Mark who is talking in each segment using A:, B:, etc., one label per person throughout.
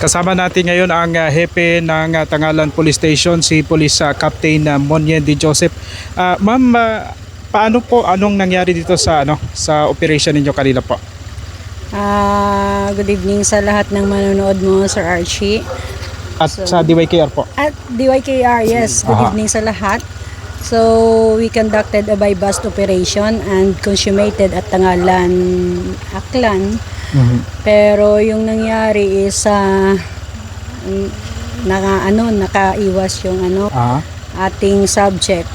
A: Kasama natin ngayon ang hepe ng Tangalan Police Station, si Police Captain Monyen D. Joseph. Ma'am, paano po, anong nangyari dito sa sa operation ninyo kanina po?
B: Good evening sa lahat ng manonood mo, Sir Archie.
A: At sa DYKR po?
B: At DYKR, yes. Good evening sa lahat. So, we conducted a by-bust operation and consummated at Tangalan, Aklan. Pero yung nangyari is nakaiwas yung ating subject.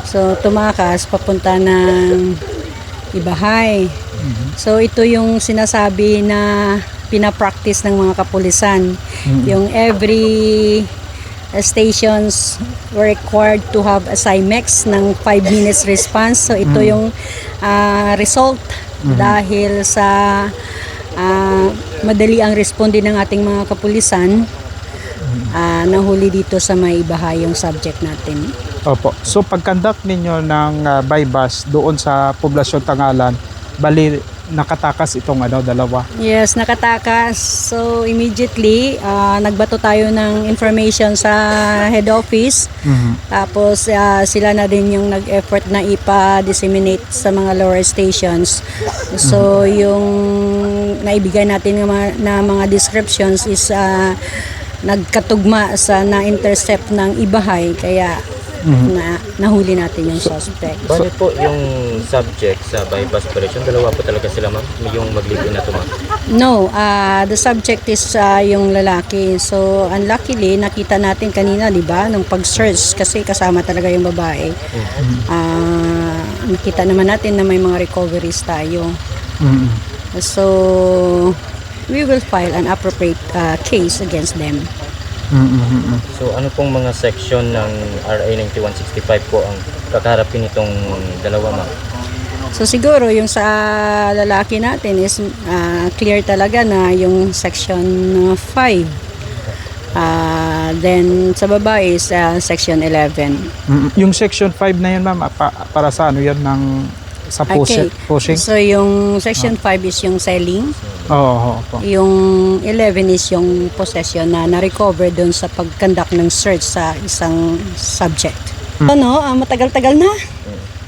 B: So, tumakas papunta ng Ibahay. So, ito yung sinasabi na pinapractice ng mga kapulisan. Yung every stations were required to have a CIMEX ng 5 minutes response. So, ito yung result dahil sa madali ang responde ng ating mga kapulisan. Nahuli dito sa may Ibahay yung subject natin.
A: Opo. So pag-conduct ninyo ng by-bus doon sa poblasyon Tangalan, bali nakatakas itong dalawa?
B: Yes, nakatakas. So immediately nagbato tayo ng information sa head office. Tapos sila na din yung nag-effort na ipa-disseminate sa mga lower stations. So yung naibigay natin na mga descriptions is nagkatugma sa na-intercept ng Ibahay, kaya nahuli natin yung suspect.
C: Bali po yung subject sa by-bus operation, dalawa po talaga sila ma'am, yung mag-live-in na ma'am?
B: No, the subject is yung lalaki. So unluckily nakita natin kanina, di ba, nung pag-search kasi kasama talaga yung babae. Nakita naman natin na may mga recoveries tayo. So we will file an appropriate case against them.
C: So ano pong mga section ng RA 9165 po ang kakaharapin itong dalawa ma'am?
B: So siguro yung sa lalaki natin is clear talaga na yung section 5. Then sa babae is section 11.
A: Yung section 5 na yan ma'am, para sa yan ng sa pushing?
B: So yung section 5 is yung selling. Yung 11 is yung possession na na-recover doon sa pag-conduct ng search sa isang subject. Matagal-tagal na.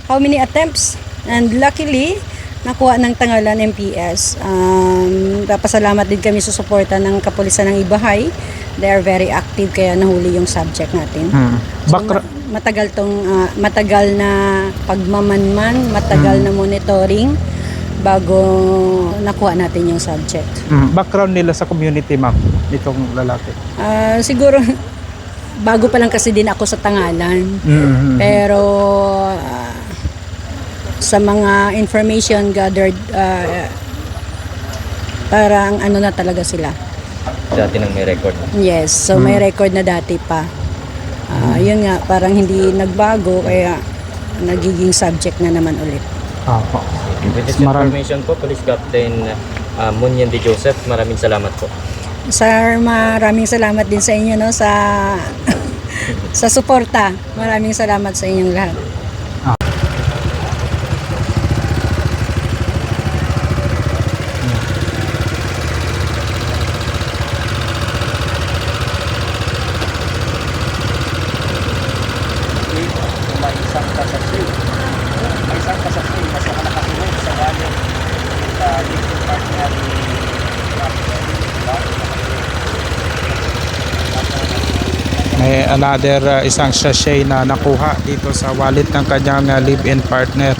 B: How many attempts? And luckily, nakuha ng Tangalan MPS. Pasalamat din kami sa suporta ng kapulisan ng Ibahay. They are very active, kaya nahuli yung subject natin. So, matagal na pagmamanman, matagal na monitoring bago nakuha natin yung subject.
A: Background nila sa community ma'am, itong lalaki?
B: Siguro bago pa lang kasi din ako sa Tangalan. Pero sa mga information gathered, parang na talaga sila.
C: Dati nang may record?
B: Yes, so may record na dati pa. Yun nga, parang hindi nagbago, kaya nagiging subject na naman ulit.
C: With this information po, Police Captain Monyen D. Joseph, maraming salamat po.
B: Sir, maraming salamat din sa inyo sa suporta. Maraming salamat sa inyong lahat.
A: May another isang sachet na nakuha dito sa wallet ng kanyang live-in partner.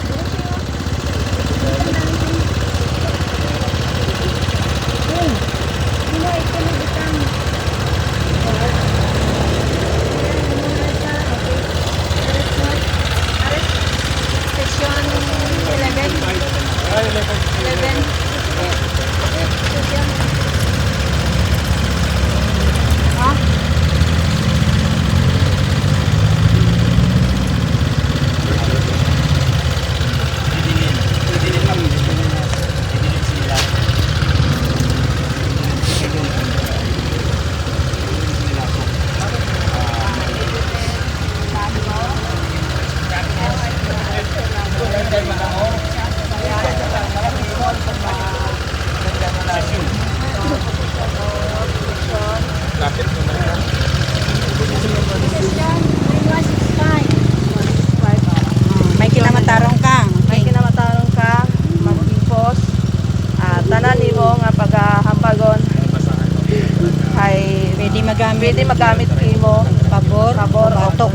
D: kay
B: Pwede magamit
D: imo
B: pabor,
D: batok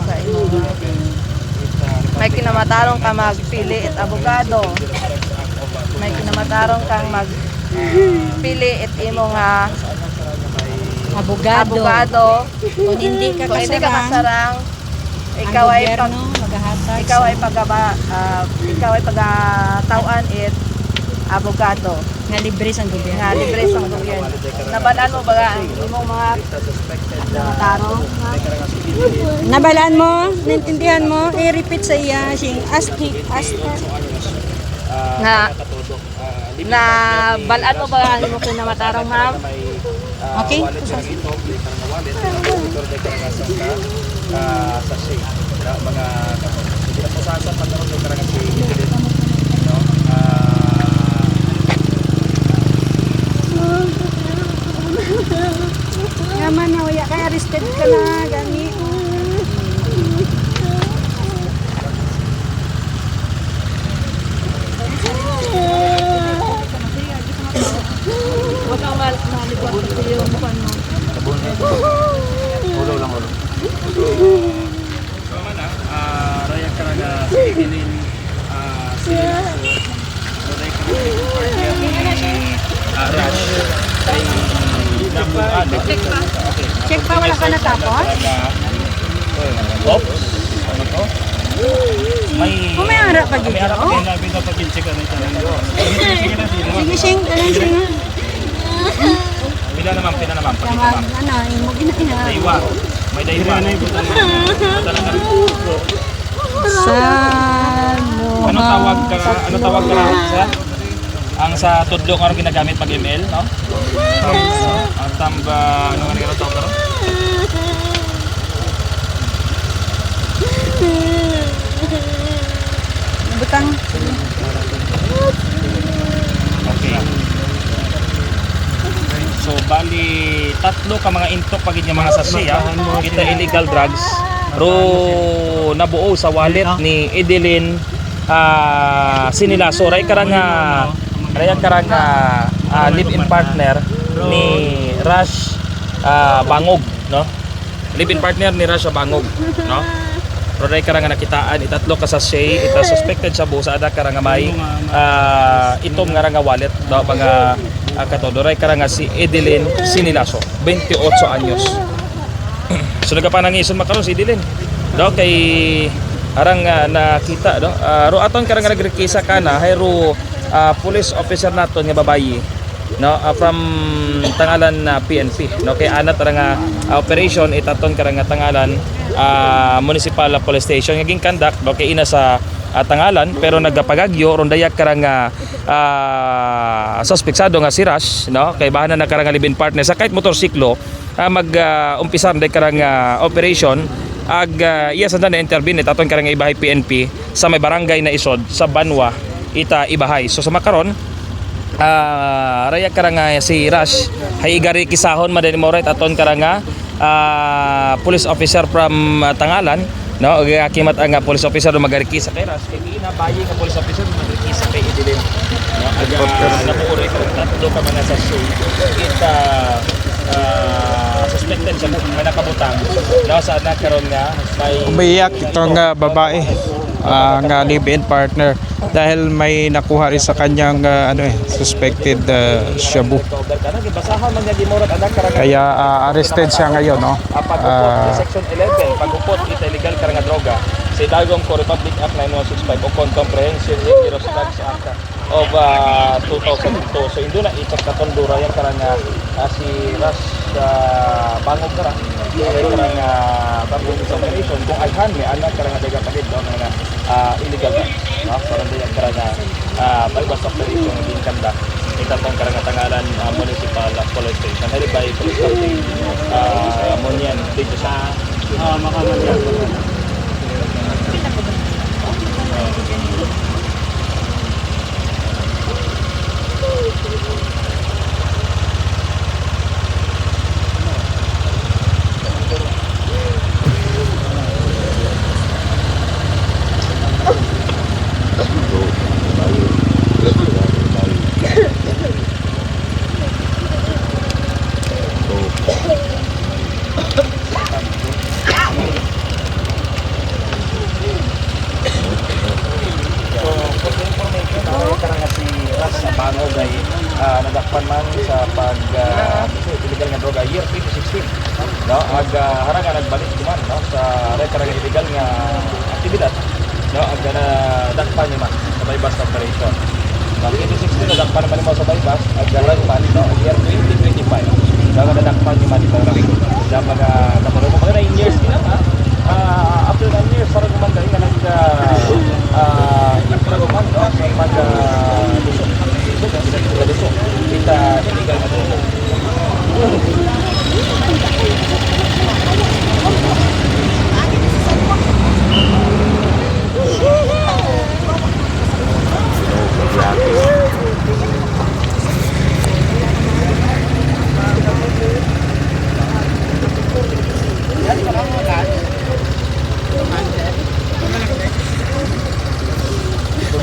D: sa imo. May kinamatarong ka magpili at abogado. May kinamatarong kang magpili at imo nga abogado.
B: Kung hindi ka
D: Kung hindi ka
B: kasarang,
D: kasarang,
B: ang
D: ikaw ay
B: gobyerno maghahatag
D: ikaw ay
B: sa-
D: pagtauan it abogado
B: nga libre sa gobyerno.
D: nga libre sa gobyerno. Nabalaan mo ba ang imong mga kinamatarong?
B: Nabalaan mo, naintindihan mo, i-repeat sa iya sing ask
D: Na na balaan mo ba ang imong kinamatarong, ma'am?
B: Okay?
A: Sa safe mga pinapusasan pagkaroon ng karang no
B: Yaman na, waya kay arrested ka na, gani.
D: Huwag kang malibot sa iyo mukhaan mo.
C: Ulo lang ulo.
A: Sama na, raya ka na silin, sila so, raya ka na rush, ay nabuan.
B: Check pa, wala ka natapos?
A: Oops, ano to? May
B: Kung may harap pa
A: may
B: dito.
A: harap din na bito pag-check ano ito. Sige na sila.
B: Sige, sing, tanan sing.
A: Pila naman,
B: Tamag, ano, imo gina.
A: Daiwa. May daiwa. Ano tawag ka sa ang sa tudlo karon ginagamit pag ML, no? Ang tamba ano nga nila tawag karon?
B: Butang.
A: Okay. So bali tatlo ka mga intok pag yung mga sachet kita illegal drugs ro nabuo sa wallet ni Edeline Sinilaso ray karang live-in partner ni Rush Bangog, no? Live-in partner ni Rush Bangog, no? Pero ray karang nakitaan itatlo ka sachet ita suspected sa busa ada karang may itom nga nga wallet daw mga katodoray karang si Edeline Sinilaso 28 anyos. So nagapanangison makaron si Edeline daw kay arang nakita do ro aton karang nagrekisa kana hayro police officer naton nga babayi no from tangalan na PNP no kay anat nga operation itaton karang tangalan municipal police station nga ginkandak do kay ina sa tangalan pero nagapagagyo rondayak karang suspeksado nga si Rush no kay bahanan na karang live-in partner sa kahit motorsiklo mag umpisar day karang operation ag iya sa na intervene aton karang ibahay PNP sa may barangay na isod sa Banwa ita ibahay so sa makaron raya karang si Rush hay igari kisahon madani mo right aton karang police officer from Tangalan no akimat ang police officer magarikisa kay Rush kay ginabayi nga police officer magarikisa kay Edeline no aga napuuri ka tatlo ka mga sa show kita suspected sa mga nakabutang no sa nagkaroon nga may umiyak itong babae nga live-in partner dahil may nakuha rin sa kanyang suspected shabu. Kaya arrested siya ngayon, no? Section 11, pag-upot ita illegal karang droga. Sa Dagom ko Republic Act 9165 o Comprehensive Dangerous Drugs Act of 2002. So indo na i-check katon dura yang karang si Rush Bangog karang karang bagong operation kung ayhan may anak karang daga palit do nga illegal na no parang daga karang bypass operation din kanda itatong karang tangalan municipal police station hali by police captain Monyan dito sa Makamanyan.
E: no ag harangan nagbalik man no sa karang illegal nga aktibidad no ag dakpan ni man sa bypass operation. Ang 2016 na dakpan naman mo sa bypass ag run man no ang year 2025 dapat nadakpan ni man ito rin dapat kamulo mo mga 9 years din na after 9 years sarang man dahil nga nag-implement no sa mag-lusok kita illegal na ito.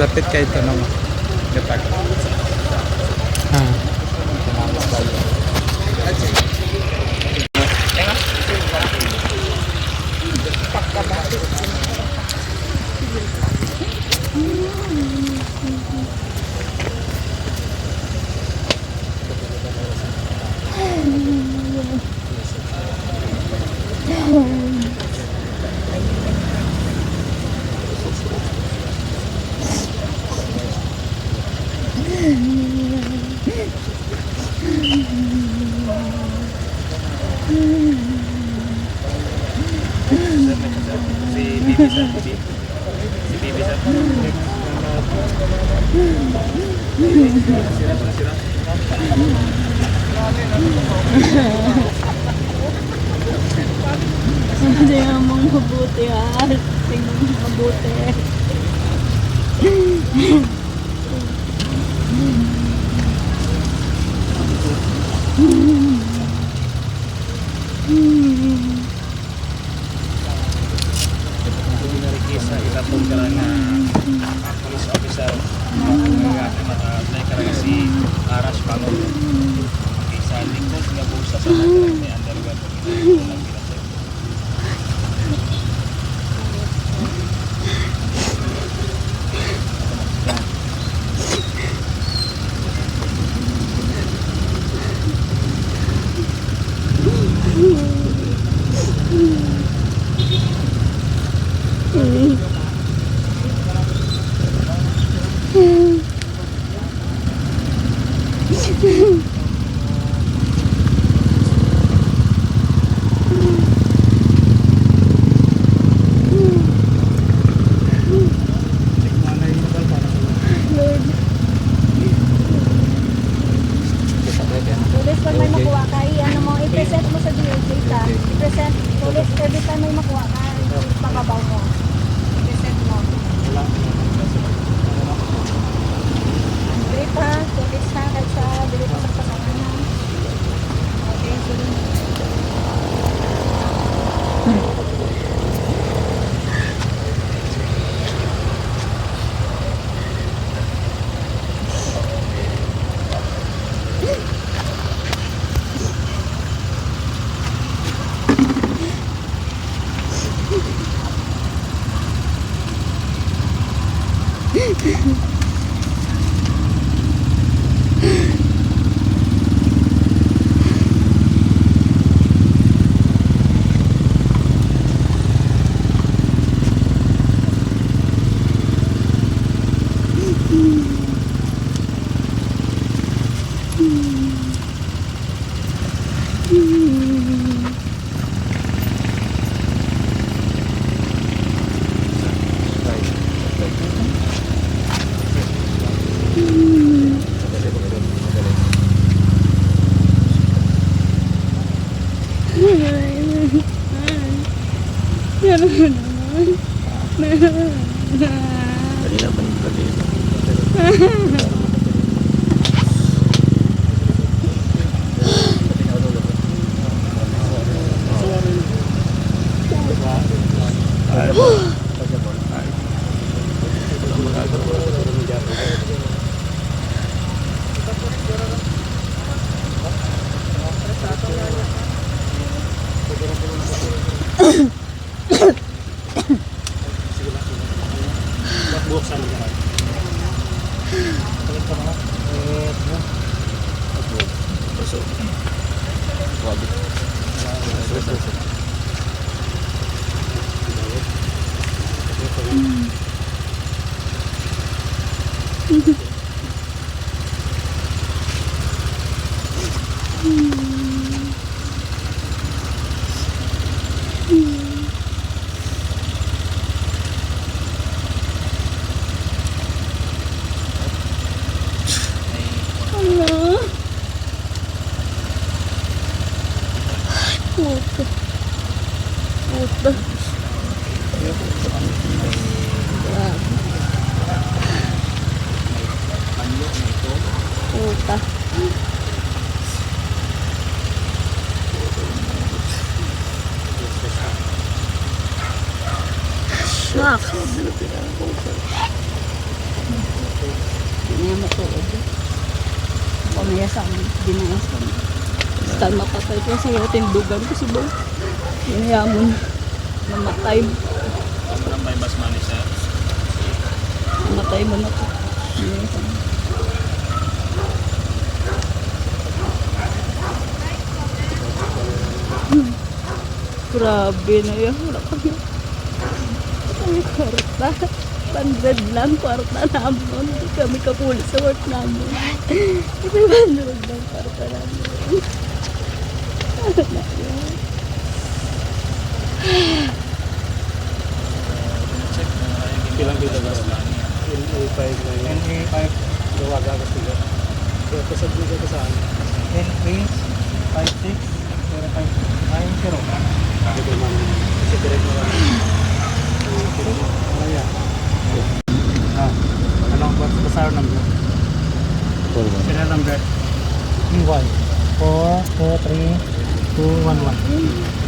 A: Dapit kayo ito naman. Gatag.
B: Hindi namang mabuti ha. Tingnan mabuti.
E: Sa itatong karang police officer apply karang si Aras Pangon sa lingkod nga busa sa may underground
B: Tulis pag may makuha ka, ano mo, i-present mo sa DOJ ka. I-present, tulis every time may makuha ka, pakabaw mo. I-present mo. Wait ha, tulis ha, kahit sa dili pa sa pasangan. Okay, sige.
E: Buksan mo yan.
B: Puta. Shock. Hindi mo ko. Pamaya sa amin. Dinaas kami. Basta mapatay ko sa iyo tindugan ko si Bo. Hinayamon. Namatay.
E: Ang may mas mali sir.
B: Namatay mo na ko. Grabe na yun. Wala kami. Ay, kwarta. 100 lang kwarta namin. Hindi kami kapulit sa work namin. 500 lang kwarta namin. Ano na yun?
E: Bilang dito ba sa
F: NA5 na yun. NA5. Gawaga ka sila. Kaya kasabli ka sa akin. NA56 0590. Ito man. Kasi direct mo lang. Ano yan? Anong pasar number? Serial number? 1 443 211.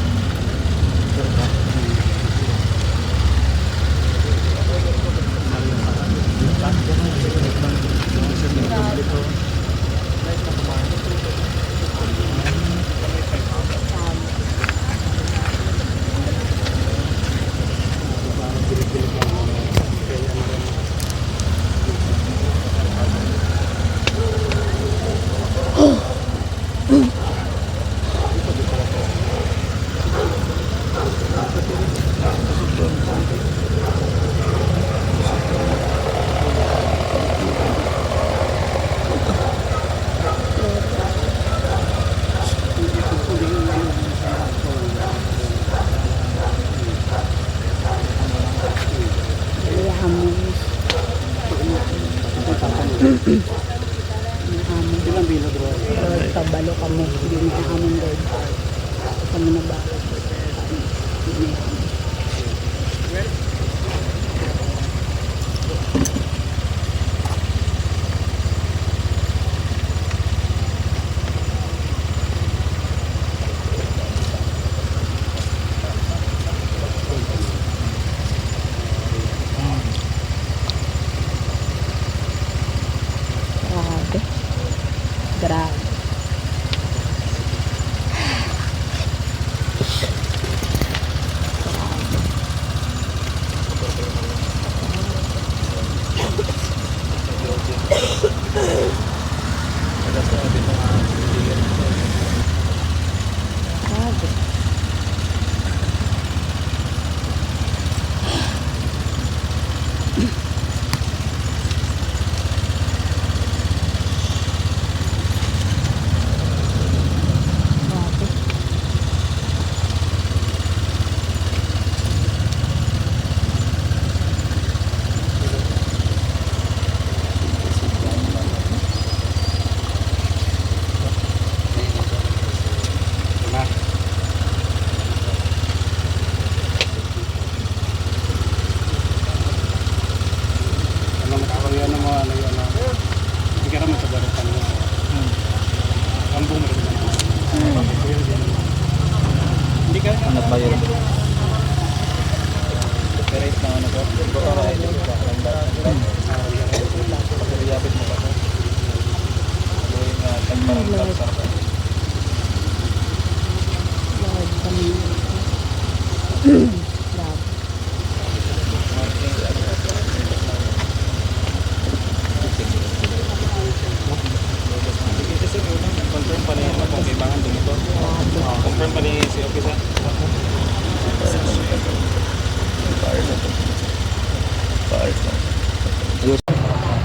F: Ilang bilo bro?
B: Lord, kabalo ka mo. Hindi na amon, Lord. Kami na ba? Grabe. Grabe. Grabe. Grabe.
F: Ano makakawin ng mga ano yun? Hindi ka naman sa baritan mo. Kambong mo rin. Hindi ka naman.
C: Anak ba yun? Operate na ano ba? Operate na Pagkakayabit mo ba ito? Gawin na tagparang kapsar ka.
B: Lord, kami. Grabe.
E: Confirm pa niya kung kailangan dumito. Confirm pa niya si Officer.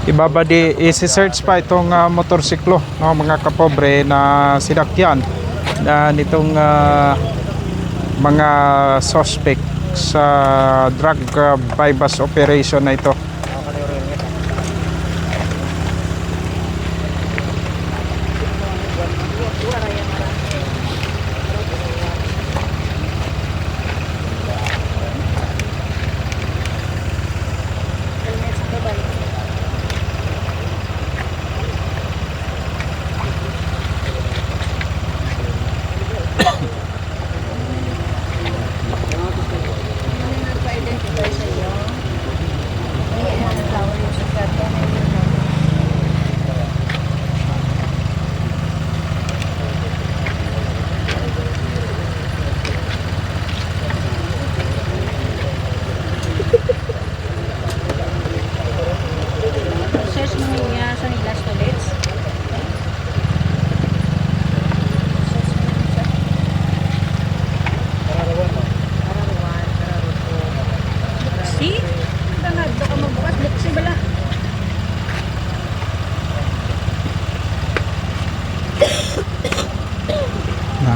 A: Ibabadi isi-search pa itong motorsiklo, no, mga kapobre na sinakyan na nitong mga suspect sa drug bypass operation na ito.
B: Search mo niya sa last ulit. Si? Ito nga, ito ka magbukas. Bukas bala.
A: Na.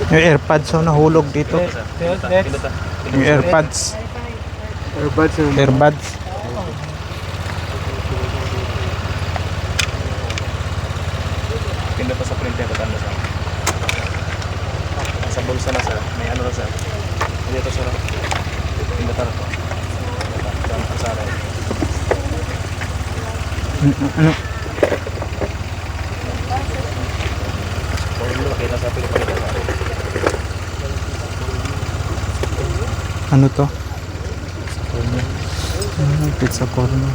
A: Yung AirPods na nahulog dito. Yung AirPods. AirPods.
E: Pinda pa sa print yung katanda sa. Sa bulsa na sa. May ano na sa. Dito sa. Pinda pa ito. Sa sa rin.
A: Ano?
E: Kita sa Pilipinas.
A: Ano to? Pizza corner.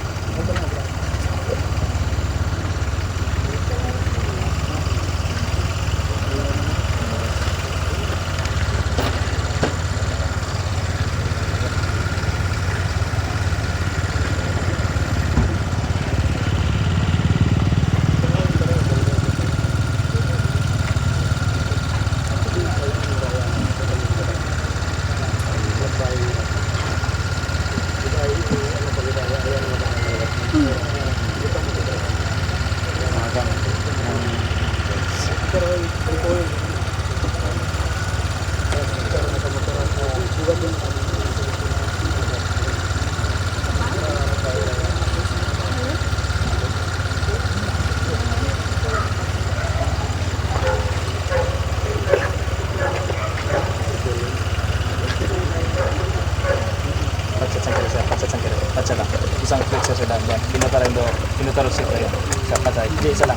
E: Isang click sa sedan dan pinutaran do pinutaro sa kayo sa patay di isa lang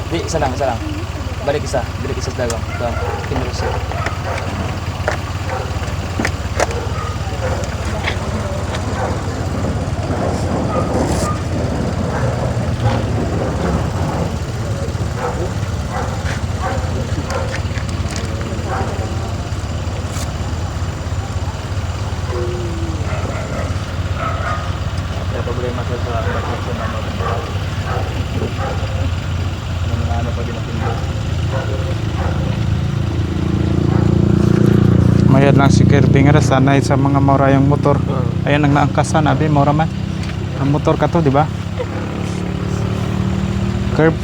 E: di isa lang balik isa sa dagong dan pinutaro sa problema sa bakasyon na ano pa din ang
A: lang si Kirby nga sanay sa mga mura yung motor. Ayan ang naangkasan, abi mura man. Ang motor ka to, di ba? Curb.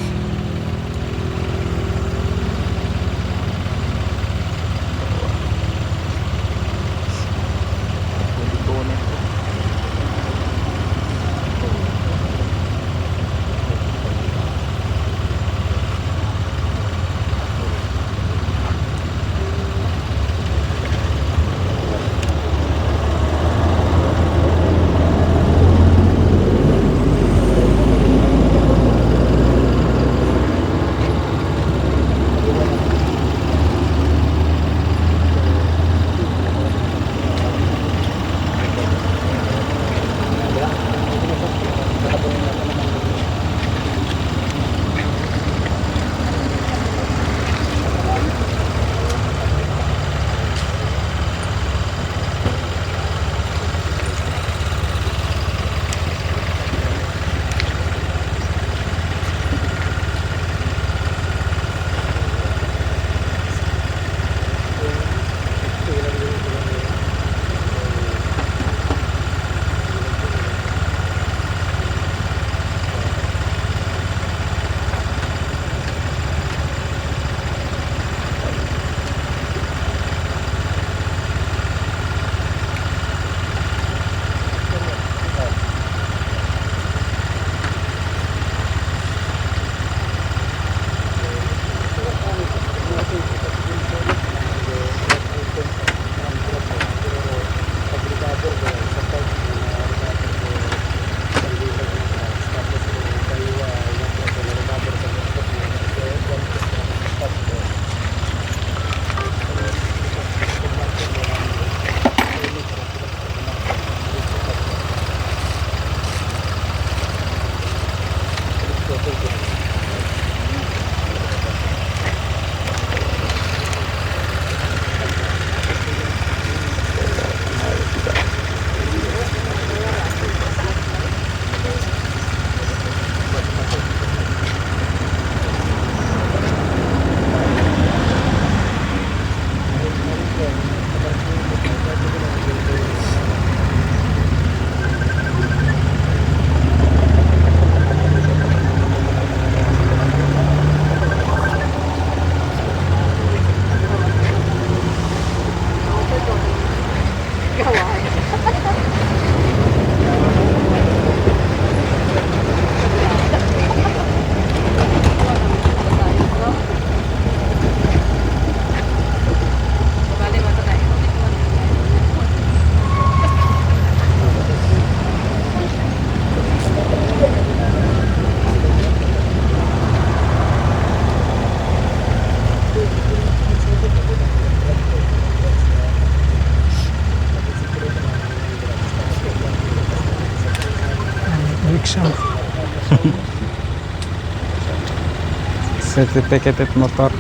A: Rickshaw. Certificated motor.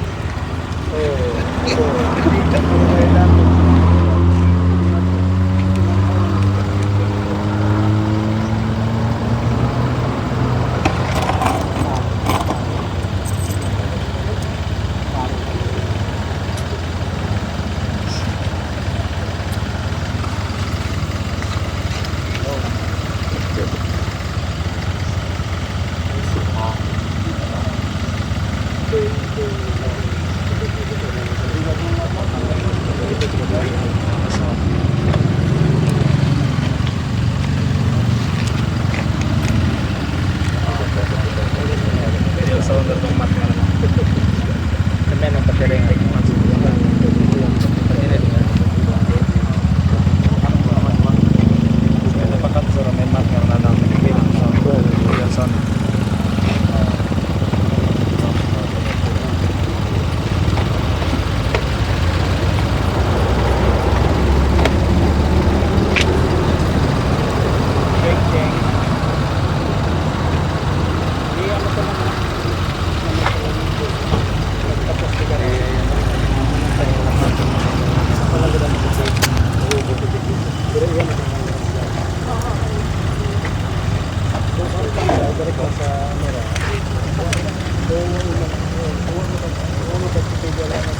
F: Sa